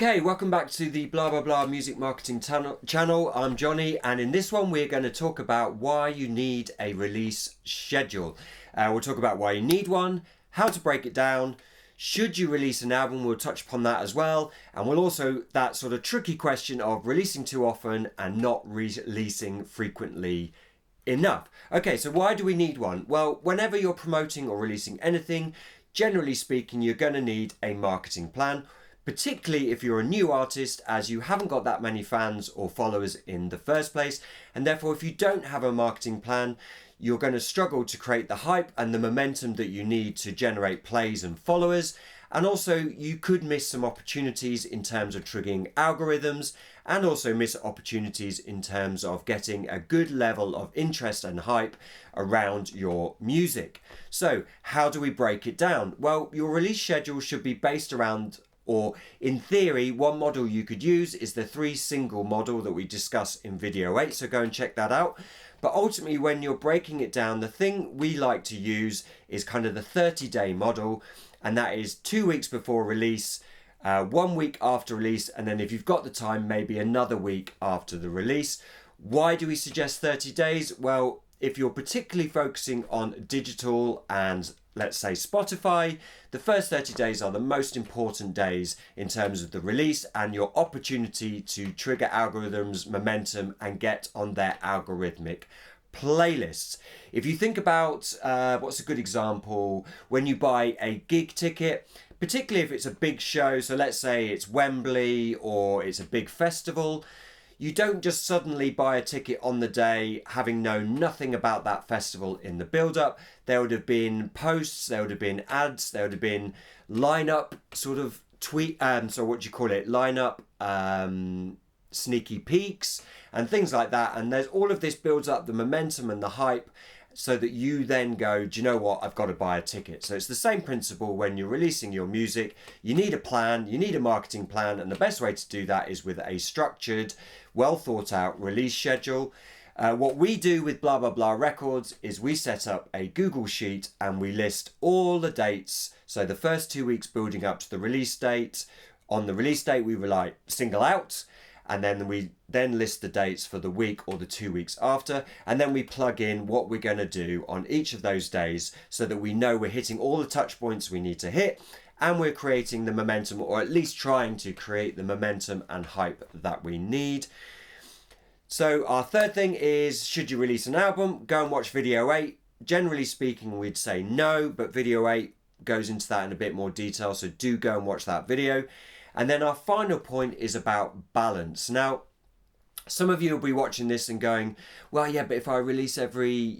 Okay, welcome back to the blah blah blah music marketing channel. I'm Johnny, and in this one we're going to talk about why you need a release schedule. We'll talk about why you need one, how to break it down, should you release an album, we'll touch upon that as well, and we'll also that sort of tricky question of releasing too often and not releasing frequently enough. Okay, so why do we need one? Well, whenever you're promoting or releasing anything, generally speaking, you're going to need a marketing plan, particularly if you're a new artist, as you haven't got that many fans or followers in the first place. And therefore, if you don't have a marketing plan, you're going to struggle to create the hype and the momentum that you need to generate plays and followers. And also, you could miss some opportunities in terms of triggering algorithms, and also miss opportunities in terms of getting a good level of interest and hype around your music. So how do we break it down? Well, your release schedule should be based around, or in theory, one model you could use is the 3 single model that we discuss in video 8, so go and check that out. But ultimately, when you're breaking it down, the thing we like to use is kind of the 30-day model, and that is 2 weeks before release, 1 week after release, and then if you've got the time, maybe another week after the release. Why do we suggest 30 days? Well, if you're particularly focusing on digital and, let's say, Spotify, the first 30 days are the most important days in terms of the release and your opportunity to trigger algorithms, momentum, and get on their algorithmic playlists. If you think about, what's a good example, when you buy a gig ticket, particularly if it's a big show, so let's say it's Wembley or it's a big festival, you don't just suddenly buy a ticket on the day having known nothing about that festival in the build-up. There would have been posts, there would have been ads, there would have been lineup sort of sneaky peeks and things like that. And there's all of this builds up the momentum and the hype so that you then go, do you know what, I've got to buy a ticket. So it's the same principle when you're releasing your music. You need a plan, you need a marketing plan, and the best way to do that is with a structured, well thought out release schedule. What we do with Blah Blah Blah Records is we set up a Google Sheet and we list all the dates. So the first 2 weeks building up to the release date. On the release date, we will single out, and then we list the dates for the week or the 2 weeks after, and then we plug in what we're going to do on each of those days so that we know we're hitting all the touch points we need to hit, and we're creating the momentum, or at least trying to create the momentum and hype that we need. So our third thing is, should you release an album? Go and watch video 8. Generally speaking, we'd say no, but video 8 goes into that in a bit more detail, so do go and watch that video. And then our final point is about balance. Now, some of you will be watching this and going, well, yeah, but if I release every,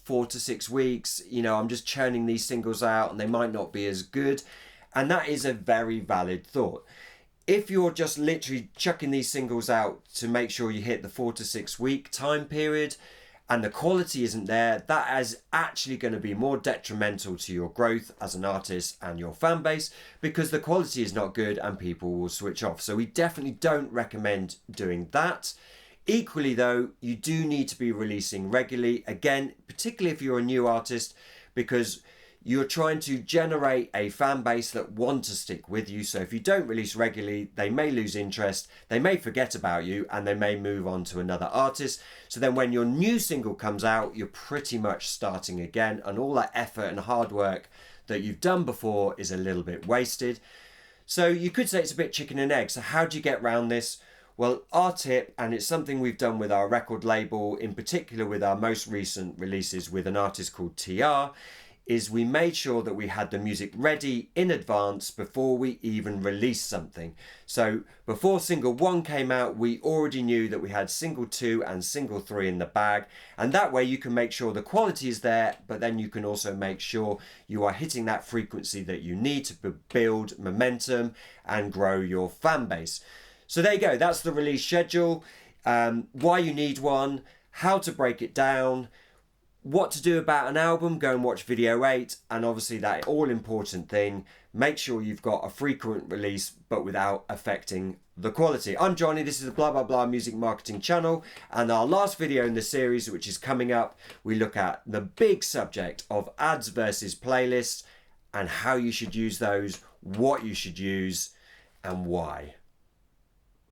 4 to 6 weeks, I'm just churning these singles out and they might not be as good. And that is a very valid thought. If you're just literally chucking these singles out to make sure you hit the 4 to 6 week time period, and the quality isn't there, that is actually going to be more detrimental to your growth as an artist and your fan base, because the quality is not good and people will switch off. So we definitely don't recommend doing that. Equally though, you do need to be releasing regularly, again, particularly if you're a new artist, because you're trying to generate a fan base that want to stick with you. So if you don't release regularly, they may lose interest, they may forget about you, and they may move on to another artist. So then when your new single comes out, you're pretty much starting again, and all that effort and hard work that you've done before is a little bit wasted. So you could say it's a bit chicken and egg. So how do you get around this? Well, our tip, and it's something we've done with our record label, in particular with our most recent releases with an artist called TR, is we made sure that we had the music ready in advance before we even released something. So before single 1 came out, we already knew that we had single 2 and single 3 in the bag. And that way you can make sure the quality is there, but then you can also make sure you are hitting that frequency that you need to build momentum and grow your fan base. So there you go, that's the release schedule, why you need one, how to break it down, what to do about an album, go and watch video 8, and obviously that all important thing, make sure you've got a frequent release but without affecting the quality. I'm Johnny, this is the Blah Blah Blah Music Marketing channel, and our last video in the series, which is coming up, we look at the big subject of ads versus playlists and how you should use those, what you should use and why.